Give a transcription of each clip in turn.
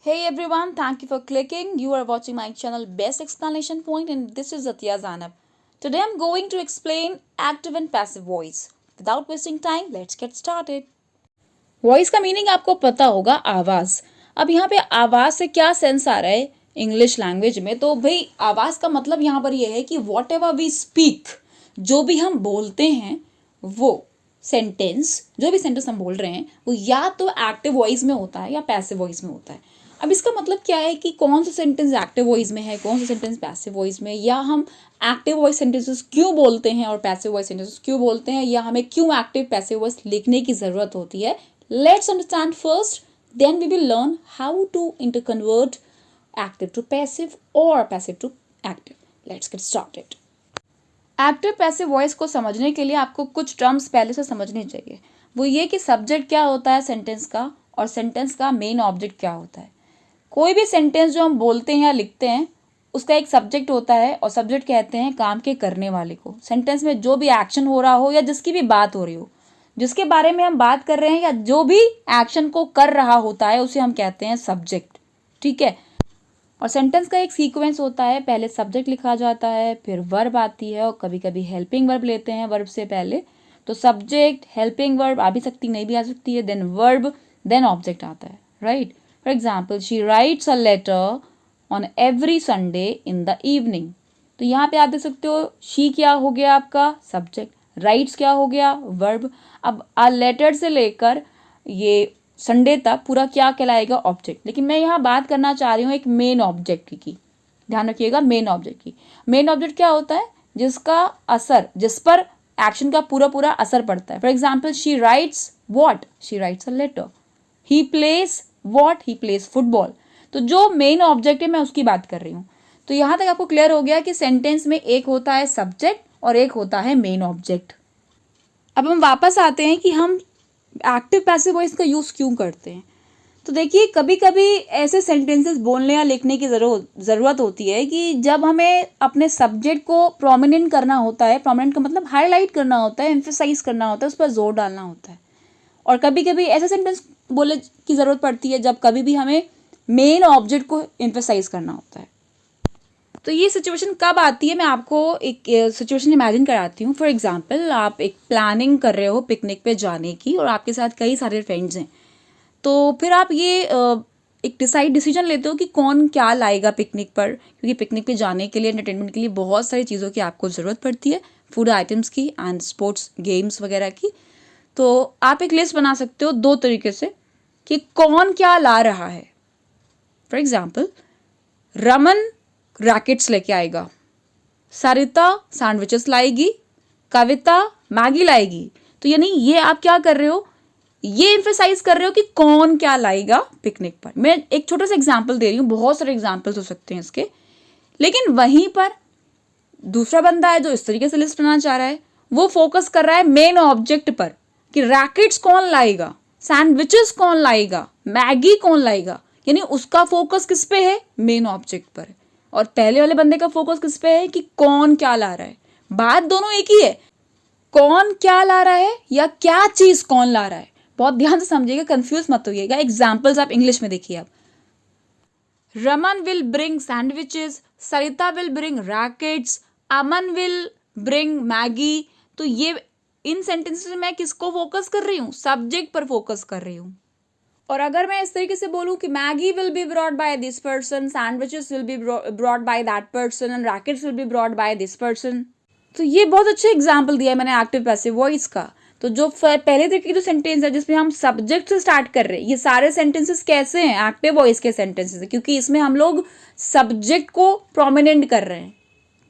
Hey everyone, thank you for clicking. You are watching my channel Best Explanation Point and this is Zatya Zanab. Today I'm going to explain active and passive voice. Without wasting time, let's get started. Voice का meaning आपको पता होगा आवाज. अब यहाँ पे आवाज से क्या सेंस आ रहा है इंग्लिश लैंग्वेज में, तो भाई आवाज का मतलब यहाँ पर यह है कि वॉट एवर वी स्पीक, जो भी हम बोलते हैं वो सेंटेंस, जो भी सेंटेंस हम बोल रहे हैं वो या तो एक्टिव वॉइस में होता है या पैसिव वॉइस में होता है. अब इसका मतलब क्या है कि कौन सा सेंटेंस एक्टिव वॉइस में है, कौन सा सेंटेंस पैसिव वॉइस में, या हम एक्टिव वॉइस सेंटेंसेस क्यों बोलते हैं और पैसिव वॉइस सेंटेंसेस क्यों बोलते हैं, या हमें क्यों एक्टिव पैसिव वॉइस लिखने की ज़रूरत होती है. Let's understand first, then we will learn how to interconvert active to passive or passive to active. Let's get started. Active passive voice को समझने के लिए आपको कुछ टर्म्स पहले से समझने चाहिए. वो ये कि सब्जेक्ट क्या होता है सेंटेंस का और सेंटेंस का मेन ऑब्जेक्ट क्या होता है. कोई भी सेंटेंस जो हम बोलते हैं या लिखते हैं उसका एक सब्जेक्ट होता है और सब्जेक्ट कहते हैं काम के करने वाले को. सेंटेंस में जो भी एक्शन हो रहा हो या जिसकी भी बात हो रही हो, जिसके बारे में हम बात कर रहे हैं या जो भी एक्शन को कर रहा होता है उसे हम कहते हैं सब्जेक्ट. ठीक है. और सेंटेंस का एक सीक्वेंस होता है, पहले सब्जेक्ट लिखा जाता है, फिर वर्ब आती है और कभी कभी हेल्पिंग वर्ब लेते हैं वर्ब से पहले. तो सब्जेक्ट, हेल्पिंग वर्ब आ भी सकती, नहीं भी आ सकती है, देन वर्ब, देन ऑब्जेक्ट आता है. Right. For example, she writes a later on every Sunday in the evening. तो यहाँ पे आप देख सकते हो शी क्या हो गया आपका सब्जेक्ट, राइट्स क्या हो गया वर्ब. अब आ लेटर से लेकर ये संडे तक पूरा क्या कहलाएगा ऑब्जेक्ट. लेकिन मैं यहाँ बात करना चाह रही हूँ एक मेन ऑब्जेक्ट की. ध्यान रखिएगा मेन ऑब्जेक्ट की. मेन ऑब्जेक्ट क्या होता है, जिसका असर, जिस पर एक्शन का पूरा पूरा असर पड़ता है. For example, she writes what, she writes a letter. He plays what, he plays football. तो जो मेन ऑब्जेक्ट है मैं उसकी बात कर रही हूँ. तो यहाँ तक आपको क्लियर हो गया कि सेंटेंस में एक होता है सब्जेक्ट और एक होता है मेन ऑब्जेक्ट. अब हम वापस आते हैं कि हम एक्टिव पैसिव वॉइस का यूज़ क्यों करते हैं. तो देखिए, कभी कभी ऐसे सेंटेंसेस बोलने या लिखने की ज़रूरत होती है कि जब हमें अपने सब्जेक्ट को प्रोमिनेंट करना होता है. प्रोमिनेंट का मतलब हाईलाइट करना होता है, एम्फेसाइज करना होता है, उस पर जोर डालना होता है. और कभी कभी ऐसे सेंटेंस बोलने की ज़रूरत पड़ती है जब कभी भी हमें मेन ऑब्जेक्ट को एम्फेसाइज करना होता है. तो ये सिचुएशन कब आती है, मैं आपको एक सिचुएशन इमेजिन कराती हूँ. फॉर एग्जांपल, आप एक प्लानिंग कर रहे हो पिकनिक पे जाने की और आपके साथ कई सारे फ्रेंड्स हैं. तो फिर आप ये एक डिसीजन लेते हो कि कौन क्या लाएगा पिकनिक पर, क्योंकि पिकनिक पे जाने के लिए, एंटरटेनमेंट के लिए बहुत सारी चीज़ों की आपको ज़रूरत पड़ती है, फूड आइटम्स की एंड स्पोर्ट्स गेम्स वगैरह की. तो आप एक लिस्ट बना सकते हो दो तरीके से कि कौन क्या ला रहा है. फॉर एग्जाम्पल, रमन रैकेट्स लेके आएगा, सरिता सैंडविचेस लाएगी, कविता मैगी लाएगी. तो यानी ये आप क्या कर रहे हो, ये एम्फेसाइज कर रहे हो कि कौन क्या लाएगा पिकनिक पर. मैं एक छोटा सा एग्जांपल दे रही हूँ, बहुत सारे एग्जांपल्स हो सकते हैं इसके. लेकिन वहीं पर दूसरा बंदा है जो इस तरीके से लिस्ट बनाना चाह रहा है, वो फोकस कर रहा है मेन ऑब्जेक्ट पर कि रैकेट्स कौन लाएगा, सैंडविचेस कौन लाएगा, मैगी कौन लाएगा. यानी उसका फोकस किस पे है, मेन ऑब्जेक्ट पर. और पहले वाले बंदे का फोकस किस पे है कि कौन क्या ला रहा है. बात दोनों एक ही है, कौन क्या ला रहा है या क्या चीज कौन ला रहा है. बहुत ध्यान से समझिएगा, कंफ्यूज मत होइएगा. एग्जांपल्स आप इंग्लिश में देखिए. आप, Raman will bring sandwiches, Sarita will bring rackets, Aman will bring Maggi. तो ये इन सेंटेंसेस में मैं किसको फोकस कर रही हूँ, सब्जेक्ट पर फोकस कर रही हूँ. और अगर मैं इस तरीके से बोलूँ कि Maggi will be brought by this person, sandwiches will be brought by that person and rackets will be brought by this person. तो ये बहुत अच्छा एग्जांपल दिया है मैंने एक्टिव पैसिव वॉइस का. तो जो पहले तरीके की जो सेंटेंस है जिसमें हम सब्जेक्ट से स्टार्ट कर रहे हैं, ये सारे सेंटेंसेस कैसे हैं, एक्टिव वॉइस के सेंटेंसेस है, क्योंकि इसमें हम लोग सब्जेक्ट को प्रोमिनेंट कर रहे हैं.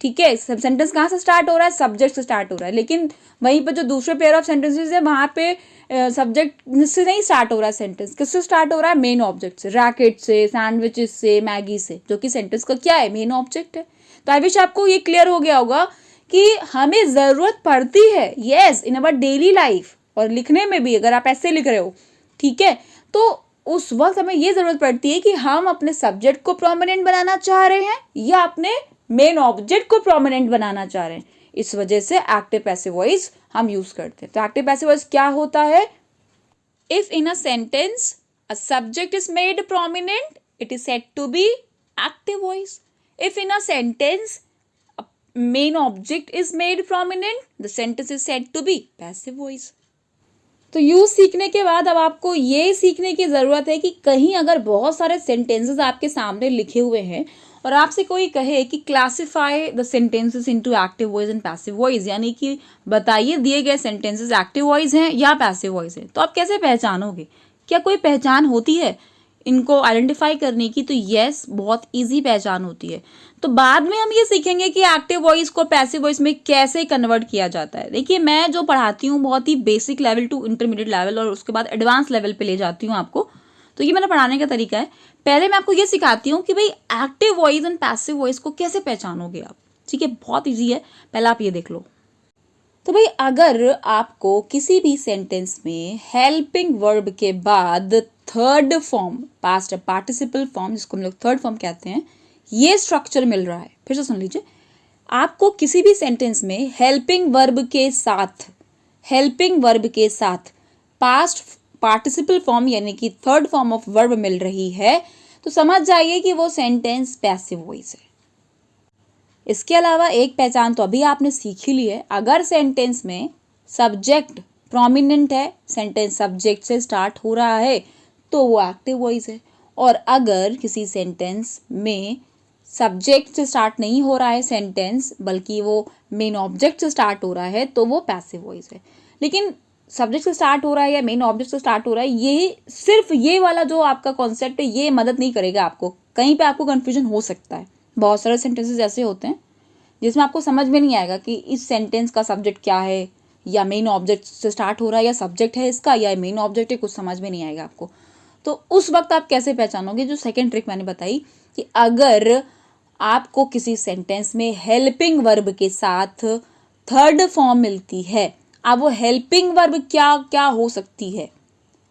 ठीक है. सेंटेंस कहाँ से स्टार्ट हो रहा है, सब्जेक्ट से स्टार्ट हो रहा है. लेकिन वहीं पर जो दूसरे पेयर ऑफ सेंटेंसेस है वहाँ पे सब्जेक्ट से नहीं स्टार्ट हो रहा है सेंटेंस, किससे स्टार्ट हो रहा है, मेन ऑब्जेक्ट से, रैकेट से, सैंडविचेस से, मैगी से, जो कि सेंटेंस का क्या है, मेन ऑब्जेक्ट है. तो आई विश आपको ये क्लियर हो गया होगा कि हमें ज़रूरत पड़ती है, yes, in our daily life. और लिखने में भी अगर आप ऐसे लिख रहे हो, ठीक है, तो उस वक्त हमें ये ज़रूरत पड़ती है कि हम अपने सब्जेक्ट को प्रोमिनेंट बनाना चाह रहे हैं या अपने मेन ऑब्जेक्ट को प्रोमिनेंट बनाना चाह रहे हैं. इस वजह से एक्टिव पैसिव वॉइस हम यूज करते हैं. तो एक्टिव पैसिव वॉइस क्या होता है, if in a sentence a subject is made prominent it is said to be active voice. If in a sentence a main object is made prominent, the sentence is said to be passive voice. तो use सीखने के बाद अब आपको ये सीखने की ज़रूरत है कि कहीं अगर बहुत सारे सेंटेंसेस आपके सामने लिखे हुए हैं और आपसे कोई कहे कि classify the sentences into active voice and passive voice, यानी कि बताइए दिए गए सेंटेंसेस एक्टिव वॉइस हैं या पैसिव वॉइस हैं, तो आप कैसे पहचानोगे? क्या कोई पहचान होती है इनको आइडेंटिफाई करने की? तो यस, बहुत इजी पहचान होती है। तो बाद में हम ये सीखेंगे कि एक्टिव वॉइस को पैसिव वॉइस में कैसे कन्वर्ट किया जाता है। देखिए, मैं जो पढ़ाती हूँ बहुत ही basic level to intermediate level और उसके बाद एडवांस लेवल पे ले जाती हूँ आपको। तो ये मेरा पढ़ाने का तरीका है। पहले मैं आपको ये सिखाती हूँ कि भाई active voice and passive voice को कैसे पहचानोगे आप। ठीक है, बहुत ईजी है, पहले आप ये देख लो। तो भाई अगर आपको किसी भी सेंटेंस में हेल्पिंग वर्ब के बाद third form, past participle form, जिसको हम लोग थर्ड फॉर्म कहते हैं, ये स्ट्रक्चर मिल रहा है, फिर से सुन लीजिए, आपको किसी भी सेंटेंस में हेल्पिंग वर्ब के साथ पास्ट पार्टिसिपल फॉर्म यानी कि थर्ड फॉर्म ऑफ वर्ब मिल रही है, तो समझ जाइए कि वो सेंटेंस पैसिव वॉइस है। इसके अलावा एक पहचान तो अभी आपने सीख ही ली है, अगर सेंटेंस में सब्जेक्ट प्रोमिनेंट है, सेंटेंस सब्जेक्ट से स्टार्ट हो रहा है, तो वो एक्टिव वॉइस है। और अगर किसी सेंटेंस में सब्जेक्ट से स्टार्ट नहीं हो रहा है सेंटेंस, बल्कि वो मेन ऑब्जेक्ट से स्टार्ट हो रहा है, तो वो पैसिव वॉइस है। लेकिन सब्जेक्ट से स्टार्ट हो रहा है या मेन ऑब्जेक्ट से स्टार्ट हो रहा है, ये सिर्फ ये वाला जो आपका कॉन्सेप्ट है ये मदद नहीं करेगा आपको, कहीं पे आपको कंफ्यूजन हो सकता है। बहुत सारे सेंटेंसेस ऐसे होते हैं जिसमें आपको समझ में नहीं आएगा कि इस सेंटेंस का सब्जेक्ट क्या है, या मेन ऑब्जेक्ट से स्टार्ट हो रहा है, या सब्जेक्ट है इसका या मेन ऑब्जेक्ट है, कुछ समझ में नहीं आएगा आपको। तो उस वक्त आप कैसे पहचानोगे? जो सेकेंड ट्रिक मैंने बताई कि अगर आपको किसी सेंटेंस में हेल्पिंग वर्ब के साथ थर्ड फॉर्म मिलती है, अब वो हेल्पिंग वर्ब क्या क्या हो सकती है?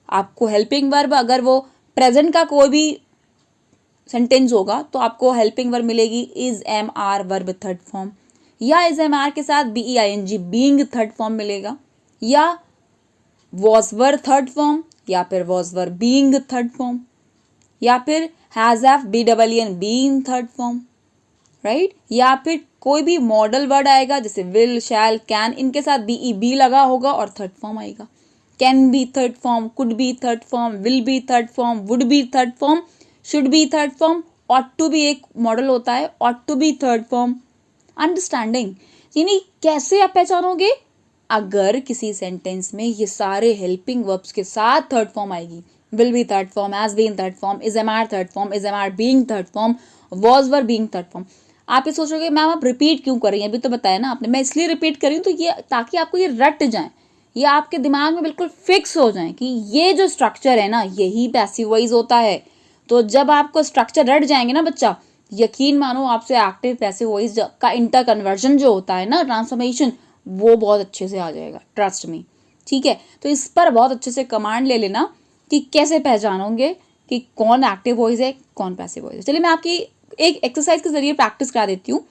आपको हेल्पिंग वर्ब, अगर वो प्रेजेंट का कोई भी सेंटेंस होगा तो आपको हेल्पिंग वर्ब मिलेगी is am are verb third form, या इज एम आर के साथ BEING बीइंग थर्ड फॉर्म मिलेगा, या वॉज वर थर्ड फॉर्म, या फिर was were being third form, या फिर has have BEEN being third form, right? या फिर कोई भी मॉडल वर्ड आएगा जैसे विल, शैल, कैन, इनके साथ BEB लगा होगा और थर्ड फॉर्म आएगा। Can be third form, could be third form, will be third form, would be third form, should be third form, ought to be एक modal होता है, ought to be third form. Understanding? यानी कैसे आप पहचानोगे? अगर किसी sentence में ये सारे हेल्पिंग वर्ब्स के साथ थर्ड फॉर्म आएगी, will be third form, has been third form, is am are third form, is am are being third form, was were being third form. आप ये सोचोगे मैम आप रिपीट क्यों कर रही हैं, अभी तो बताया ना आपने। मैं इसलिए रिपीट कर रही हूँ तो ये ताकि आपको ये रट जाए, ये आपके दिमाग में बिल्कुल फिक्स हो जाए कि ये जो स्ट्रक्चर है ना यही पैसिव वॉइस होता है। तो जब आपको स्ट्रक्चर रट जाएंगे ना बच्चा, यकीन मानो आपसे एक्टिव पैसिव वॉइस का इंटर कन्वर्जन जो होता है ना, ट्रांसफॉर्मेशन, वो बहुत अच्छे से आ जाएगा, ट्रस्ट मी। ठीक है, तो इस पर बहुत अच्छे से कमांड ले लेना कि कैसे पहचानोगे कि कौन एक्टिव वॉइस है कौन पैसिव वॉइस है। चलिए मैं आपकी एक एक्सरसाइज के जरिए प्रैक्टिस करा देती हूँ।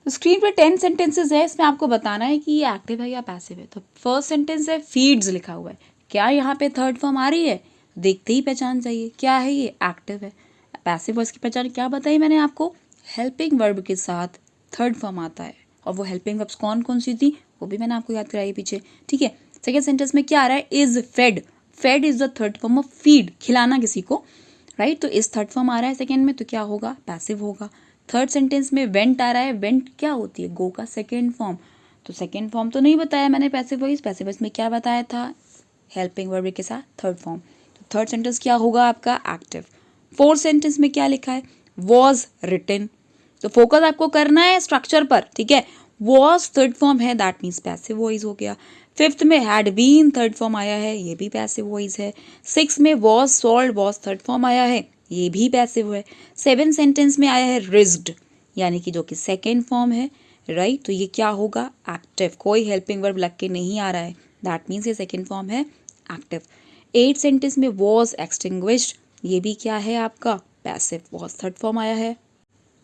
स्क्रीन पे 10 सेंटेंसेस है, इसमें आपको बताना है कि ये एक्टिव है या पैसिव है। तो फर्स्ट सेंटेंस है फीड्स लिखा हुआ है, क्या यहाँ पे थर्ड फॉर्म आ रही है? देखते ही पहचान जाइए क्या है, ये एक्टिव है। पैसिव वॉइस की पहचान क्या बताई मैंने आपको? हेल्पिंग वर्ब के साथ थर्ड फॉर्म आता है, और वो हेल्पिंग वर्ब्स कौन कौन सी थी वो भी मैंने आपको याद कराई पीछे। ठीक है, सेकेंड सेंटेंस में क्या आ रहा है? Is fed, fed is the third form of feed, खिलाना किसी को, राइट? तो इस थर्ड फॉर्म आ रहा है सेकेंड में, तो क्या होगा? पैसिव होगा। थर्ड सेंटेंस में वेंट आ रहा है, वेंट क्या होती है? गो का सेकेंड फॉर्म, तो सेकेंड फॉर्म तो नहीं बताया मैंने पैसिव वॉइस। पैसिव वॉइस में क्या बताया था? हेल्पिंग वर्ब के साथ थर्ड फॉर्म, तो थर्ड सेंटेंस क्या होगा आपका? एक्टिव। फोर्थ सेंटेंस में क्या लिखा है? वॉज रिटन, तो फोकस आपको करना है स्ट्रक्चर पर, ठीक है? वॉज थर्ड फॉर्म है, दैट मीन्स पैसिव वॉइस हो गया। फिफ्थ में हैड बीन थर्ड फॉर्म आया है, ये भी पैसिव वॉइस है। सिक्स में was sold, was third form आया है, ये भी पैसिव है। सेवन सेंटेंस में आया है रिज्ड, यानी कि जो कि सेकेंड फॉर्म है, राइट? तो ये क्या होगा? एक्टिव। कोई हेल्पिंग वर्ब लग के नहीं आ रहा है, दैट मीन्स ये सेकेंड फॉर्म है, एक्टिव। एट सेंटेंस में वॉज एक्सटिंग्विश्ड, ये भी क्या है आपका? पैसिव, वॉज थर्ड फॉर्म आया है।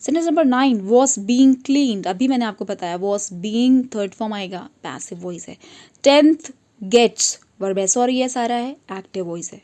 Sentence number 9 was being cleaned, अभी मैंने आपको बताया वॉज बीइंग थर्ड फॉर्म आएगा, पैसिव वॉइस है। 10th गेट्स, वर्ब एस और यस आ रहा है, एक्टिव वॉइस है।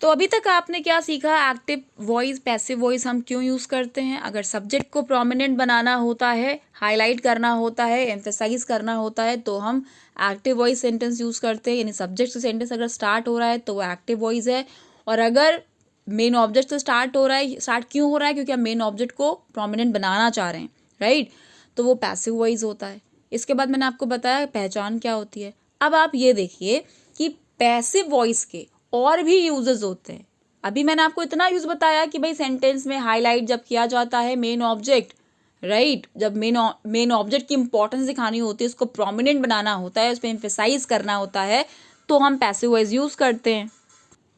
तो अभी तक आपने क्या सीखा, एक्टिव वॉइस पैसिव वॉइस हम क्यों यूज़ करते हैं। अगर सब्जेक्ट को प्रोमिनेंट बनाना होता है, हाईलाइट करना होता है, एम्फेसाइज करना होता है, तो हम एक्टिव वॉइस सेंटेंस यूज़ करते हैं। यानी सब्जेक्ट से सेंटेंस अगर स्टार्ट हो रहा है तो वो एक्टिव वॉइस है, और अगर मेन ऑब्जेक्ट से स्टार्ट हो रहा है, स्टार्ट क्यों हो रहा है, क्योंकि हम मेन ऑब्जेक्ट को प्रोमिनेंट बनाना चाह रहे हैं, राइट, तो वो पैसिव वॉइस होता है। इसके बाद मैंने आपको बताया पहचान क्या होती है। अब आप ये देखिए कि पैसिव वॉइस के और भी यूजेस होते हैं। अभी मैंने आपको इतना यूज बताया कि भाई सेंटेंस में हाईलाइट जब किया जाता है मेन ऑब्जेक्ट, राइट, जब मेन ऑब्जेक्ट की इंपॉर्टेंस दिखानी होती है, उसको प्रोमिनेंट बनाना होता है, उस पर एम्फेसाइज करना होता है, तो हम पैसिव वॉइस यूज करते हैं।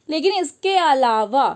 लेकिन इसके अलावा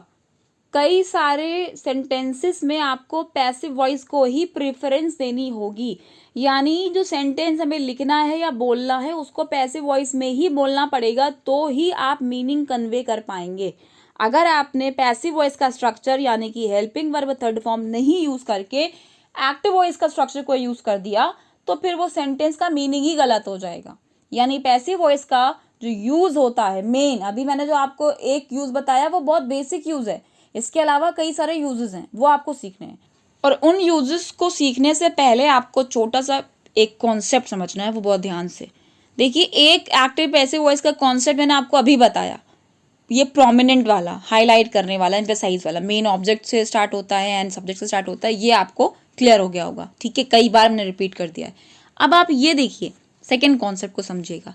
कई सारे सेंटेंसेस में आपको पैसिव वॉइस को ही प्रेफरेंस देनी होगी। यानी जो सेंटेंस हमें लिखना है या बोलना है उसको पैसिव वॉइस में ही बोलना पड़ेगा, तो ही आप मीनिंग कन्वे कर पाएंगे। अगर आपने पैसिव वॉइस का स्ट्रक्चर यानी कि हेल्पिंग वर्ब थर्ड फॉर्म नहीं यूज करके एक्टिव वॉइस का स्ट्रक्चर को यूज कर दिया, तो फिर वो सेंटेंस का मीनिंग ही गलत हो जाएगा। यानी पैसिव वॉइस का जो यूज होता है मेन, अभी मैंने जो आपको एक यूज बताया वो बहुत बेसिक यूज है, इसके अलावा कई सारे यूजेस हैं वो आपको सीखने हैं। और उन यूजेस को सीखने से पहले आपको छोटा सा एक कॉन्सेप्ट समझना है, वो बहुत ध्यान से देखिए। एक एक्टिव पैसिव वॉइस का कॉन्सेप्ट मैंने आपको अभी बताया, ये प्रोमिनेंट वाला, हाईलाइट करने वाला, एम्फेसाइज वाला, मेन ऑब्जेक्ट से स्टार्ट होता है एंड सब्जेक्ट से स्टार्ट होता है, ये आपको क्लियर हो गया होगा, ठीक है, कई बार मैंने रिपीट कर दिया है। अब आप ये देखिए सेकेंड कॉन्सेप्ट को समझिएगा।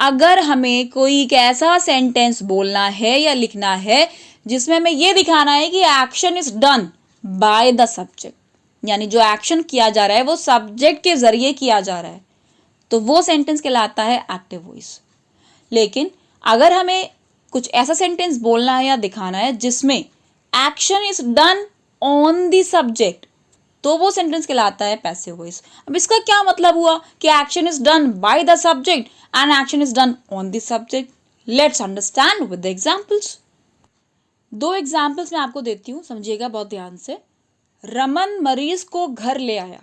अगर हमें कोई एक ऐसा सेंटेंस बोलना है या लिखना है जिसमें हमें ये दिखाना है कि action is done by the subject, यानी जो एक्शन किया जा रहा है वो सब्जेक्ट के जरिए किया जा रहा है, तो वो सेंटेंस कहलाता है एक्टिव वॉइस। लेकिन अगर हमें कुछ ऐसा सेंटेंस बोलना है या दिखाना है जिसमें action is done on the subject, तो वो सेंटेंस कहलाता है पैसिव वॉइस। अब इसका क्या मतलब हुआ कि action is done by the subject and action is done on the subject. Let's understand with the examples. दो एग्जाम्पल्स मैं आपको देती हूँ, समझिएगा बहुत ध्यान से। रमन मरीज को घर ले आया।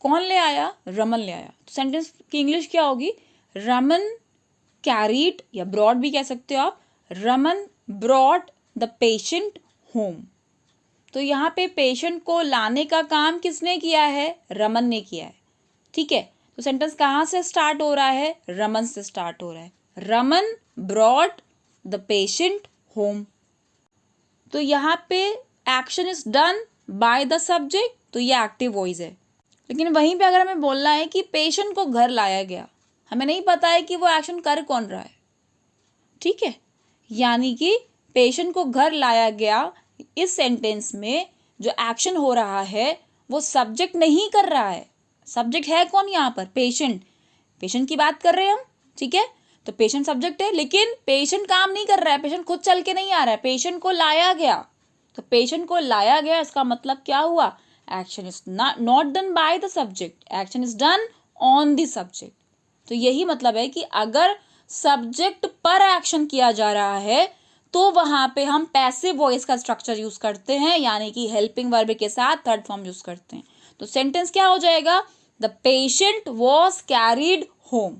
कौन ले आया? रमन ले आया। तो सेंटेंस की इंग्लिश क्या होगी? रमन कैरीड, या ब्रॉड भी कह सकते हो आप, Raman brought the patient home. तो यहाँ पे पेशेंट को लाने का काम किसने किया है? रमन ने किया है, ठीक है। तो सेंटेंस कहाँ से स्टार्ट हो रहा है? रमन से स्टार्ट हो रहा है। Raman brought the patient home. तो यहाँ पे action is done by the subject, तो ये एक्टिव वॉइस है। लेकिन वहीं पे अगर हमें बोलना है कि पेशेंट को घर लाया गया, हमें नहीं पता है कि वो एक्शन कर कौन रहा है, ठीक है। यानी कि पेशेंट को घर लाया गया, इस सेंटेंस में जो एक्शन हो रहा है वो सब्जेक्ट नहीं कर रहा है। सब्जेक्ट है कौन यहाँ पर? पेशेंट। पेशेंट की बात कर रहे हैं हम, ठीक है। तो पेशेंट सब्जेक्ट है, लेकिन पेशेंट काम नहीं कर रहा है, पेशेंट खुद चल के नहीं आ रहा है, पेशेंट को लाया गया। तो पेशेंट को लाया गया, इसका मतलब क्या हुआ? Action is not done by the subject, action is done on the subject. तो यही मतलब है कि अगर सब्जेक्ट पर एक्शन किया जा रहा है तो वहां पे हम पैसिव वॉइस का स्ट्रक्चर यूज करते हैं, यानी कि हेल्पिंग वर्ब के साथ थर्ड फॉर्म यूज करते हैं। तो सेंटेंस क्या हो जाएगा? The patient was carried home.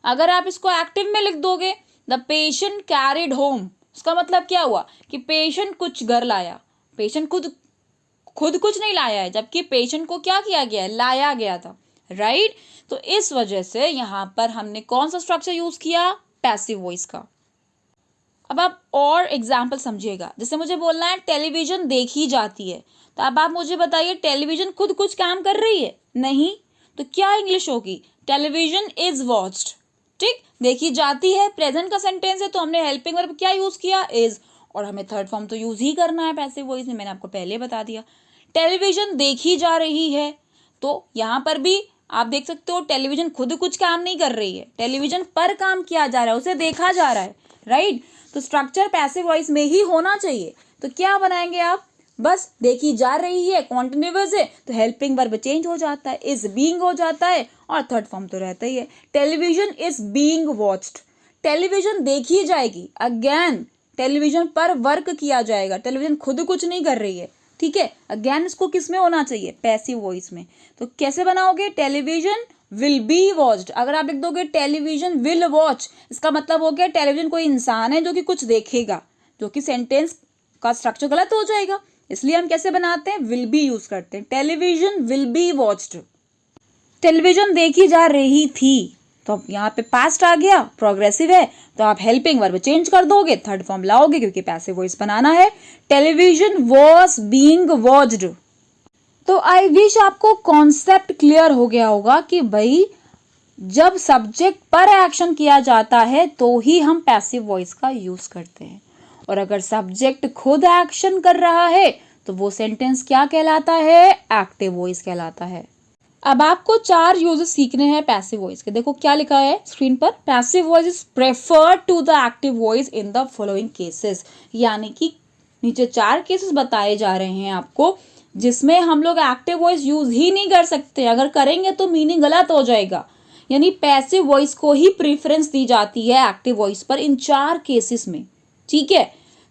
अगर आप इसको एक्टिव में लिख दोगे, द पेशेंट कैरिड होम, उसका मतलब क्या हुआ कि पेशेंट कुछ घर लाया। पेशेंट खुद कुछ नहीं लाया है, जबकि पेशेंट को क्या किया गया है? लाया गया था, राइट। तो इस वजह से यहां पर हमने कौन सा स्ट्रक्चर यूज किया? पैसिव वॉइस का। अब आप और एग्जाम्पल समझिएगा। जैसे मुझे बोलना है टेलीविजन देखी जाती है, तो अब आप मुझे बताइए टेलीविजन खुद कुछ काम कर रही है? नहीं। तो क्या इंग्लिश होगी? टेलीविजन इज वॉच्ड, ठीक। देखी जाती है प्रेजेंट का सेंटेंस है, तो हमने हेल्पिंग वर्ब क्या यूज किया? इज। और हमें थर्ड फॉर्म तो यूज ही करना है पैसिव वॉइस में, मैंने आपको पहले बता दिया। टेलीविजन देखी जा रही है, तो यहाँ पर भी आप देख सकते हो टेलीविजन खुद कुछ काम नहीं कर रही है, टेलीविजन पर काम किया जा रहा है, उसे देखा जा रहा है, राइट। तो स्ट्रक्चर पैसिव वॉइस में ही होना चाहिए। तो क्या बनाएंगे आप? बस देखी जा रही है कॉन्टिन्यूअस है, तो हेल्पिंग वर्ब चेंज हो जाता है, इज बीइंग हो जाता है, और थर्ड फॉर्म तो रहता ही है। Television is being watched, television देखी जाएगी। अगेन टेलीविजन पर वर्क किया जाएगा, टेलीविजन खुद कुछ नहीं कर रही है, ठीक है। अगेन इसको किस में होना चाहिए? पैसिव वॉइस में। तो कैसे बनाओगे? Television will be watched. अगर आप लिख दोगे टेलीविजन विल वॉच, इसका मतलब हो गया टेलीविजन कोई इंसान है जो कि कुछ देखेगा, जो कि सेंटेंस का स्ट्रक्चर गलत हो जाएगा। इसलिए हम कैसे बनाते हैं, विल बी यूज करते हैं। Television will be watched, television देखी जा रही थी, तो अब यहाँ पे पास्ट आ गया, प्रोग्रेसिव है, तो आप हेल्पिंग वर्ब चेंज कर दोगे, थर्ड फॉर्म लाओगे क्योंकि पैसिव वॉइस बनाना है। Television was being watched. तो आई विश आपको कॉन्सेप्ट क्लियर हो गया होगा कि भाई जब सब्जेक्ट पर एक्शन किया जाता है तो ही हम पैसिव वॉइस का यूज करते हैं, और अगर सब्जेक्ट खुद एक्शन कर रहा है तो वो सेंटेंस क्या कहलाता है, एक्टिव वॉइस कहलाता है। अब आपको 4 यूजेस सीखने हैं पैसिव वॉइस के। देखो क्या लिखा है स्क्रीन पर, passive voice is preferred to the active voice in the following cases. यानी कि नीचे 4 केसेस बताए जा रहे हैं आपको जिसमें हम लोग एक्टिव वॉइस यूज ही नहीं कर सकते, अगर करेंगे तो मीनिंग गलत हो जाएगा। यानी पैसिव वॉइस को ही प्रीफरेंस दी जाती है एक्टिव वॉइस पर इन 4 केसेस में। ठीक है,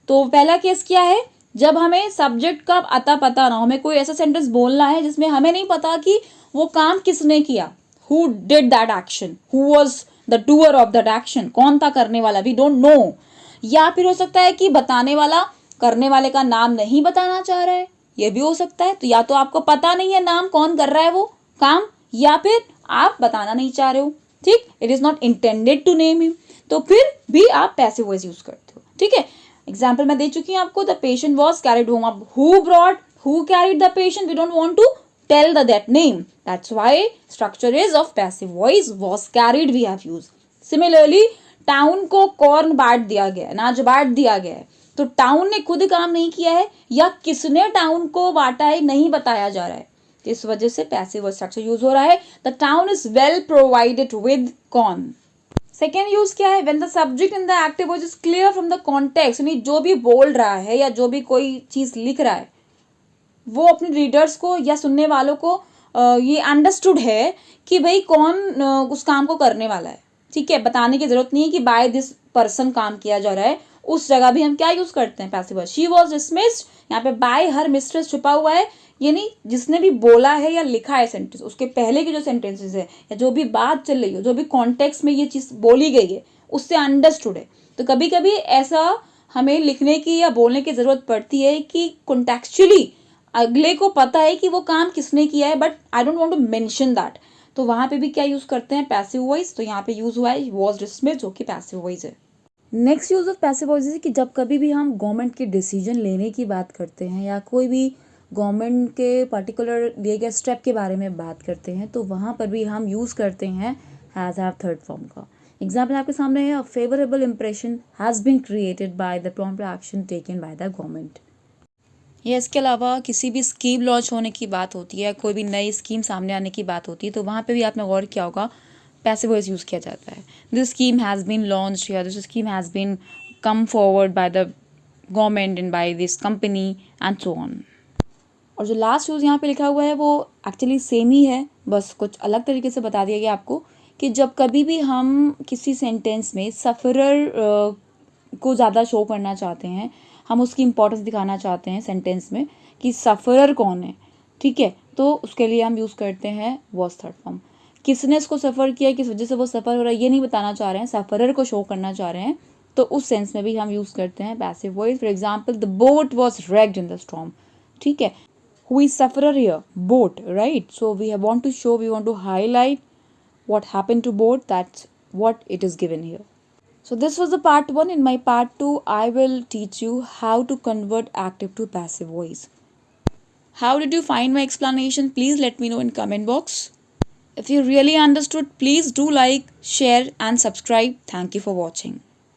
तो पहला केस क्या है, जब हमें सब्जेक्ट का अता पता ना हो, हमें कोई ऐसा सेंटेंस बोलना है जिसमें हमें नहीं पता कि वो काम किसने किया, who did that action, who was the doer of that action, कौन था करने वाला, वी डोंट नो। या फिर हो सकता है कि बताने वाला करने वाले का नाम नहीं बताना चाह रहा है, ये भी हो सकता है। तो या तो आपको पता नहीं है नाम कौन कर रहा है वो काम, या फिर आप बताना नहीं चाह रहे हो। ठीक, it is not intended to name him, तो फिर भी आप पैसिव वॉइस यूज करते हो। ठीक है, एग्जाम्पल मैं दे चुकी हूँ आपको, the patient was carried home. अब who brought, who carried the patient, we don't want to tell that name, that's why structure is of passive voice, was carried we have used. Similarly town को corn बांट दिया गया, अनाज बांट दिया गया है, तो टाउन ने खुद काम नहीं किया है या किसने टाउन को बांटा है नहीं बताया जा रहा है, तो इस वजह से पैसिव स्ट्रक्चर यूज हो रहा है। The town is well provided with corn. Second use क्या है, when the subject in the active voice is clear from the context, यानी जो भी बोल रहा है या जो भी कोई चीज लिख रहा है वो अपने रीडर्स को या सुनने वालों को ये अंडरस्टूड है कि भाई कौन उस काम को करने वाला है। ठीक है, बताने की जरूरत नहीं है कि बाय दिस पर्सन काम किया जा रहा है। उस जगह भी हम क्या यूज करते हैं, passive voice. She was dismissed, यहाँ पे बाय हर मिस्ट्रेस छुपा हुआ है, यानी जिसने भी बोला है या लिखा है सेंटेंस, उसके पहले के जो सेंटेंसेस है या जो भी बात चल रही हो, जो भी कॉन्टेक्स्ट में ये चीज बोली गई है उससे अंडरस्टूड है। तो कभी कभी ऐसा हमें लिखने की या बोलने की जरूरत पड़ती है कि कॉन्टेक्चुअली अगले को पता है कि वो काम किसने किया है, but I don't want to mention that, तो वहां पे भी क्या यूज करते हैं, पैसिव वॉइस। तो यहाँ पे यूज हुआ है वॉज डिसमिस्ड, जो कि पैसिव वॉइस है। Next use of passive voice है कि जब कभी भी हम गवर्नमेंट के डिसीजन लेने की बात करते हैं या कोई भी गवर्नमेंट के पर्टिकुलर लिए गए स्टेप के बारे में बात करते हैं, तो वहां पर भी हम यूज करते हैं हैज हैव थर्ड फॉर्म का। एग्जाम्पल आपके सामने है, a favourable impression has been created by the prompt action taken by the government. या इसके अलावा किसी भी स्कीम लॉन्च होने की बात होती है, कोई भी नई स्कीम सामने आने की बात होती है, तो वहाँ पे भी आपने गौर किया होगा पैसिव वॉइस यूज़ किया जाता है। This scheme has been launch या this scheme has been come forward by the government and by this company and so on. और जो लास्ट यूज़ यहाँ पे लिखा हुआ है वो एक्चुअली सेम ही है, बस कुछ अलग तरीके से बता दिया गया आपको कि जब कभी भी हम किसी सेंटेंस में सफरर को ज़्यादा शो करना चाहते हैं, हम उसकी इंपॉर्टेंस दिखाना चाहते हैं सेंटेंस में कि सफ़रर कौन है, ठीक है, तो उसके लिए हम यूज़ करते हैं वॉज थर्ड फॉर्म। किसने इसको सफ़र किया, किस वजह से वो सफ़र हो रहा है, ये नहीं बताना चाह रहे हैं, सफ़रर को शो करना चाह रहे हैं, तो उस सेंस में भी हम यूज़ करते हैं passive voice. For example, the boat was wrecked in the storm. ठीक है, who is sufferer here, boat, right. So we want to show, we want to highlight what happened to boat, that's what it is given here. So this was the part 1. In my part 2 I will teach you how to convert active to passive voice. How did you find my explanation? Please let me know in comment box. If you really understood, please do like, share and subscribe. Thank you for watching.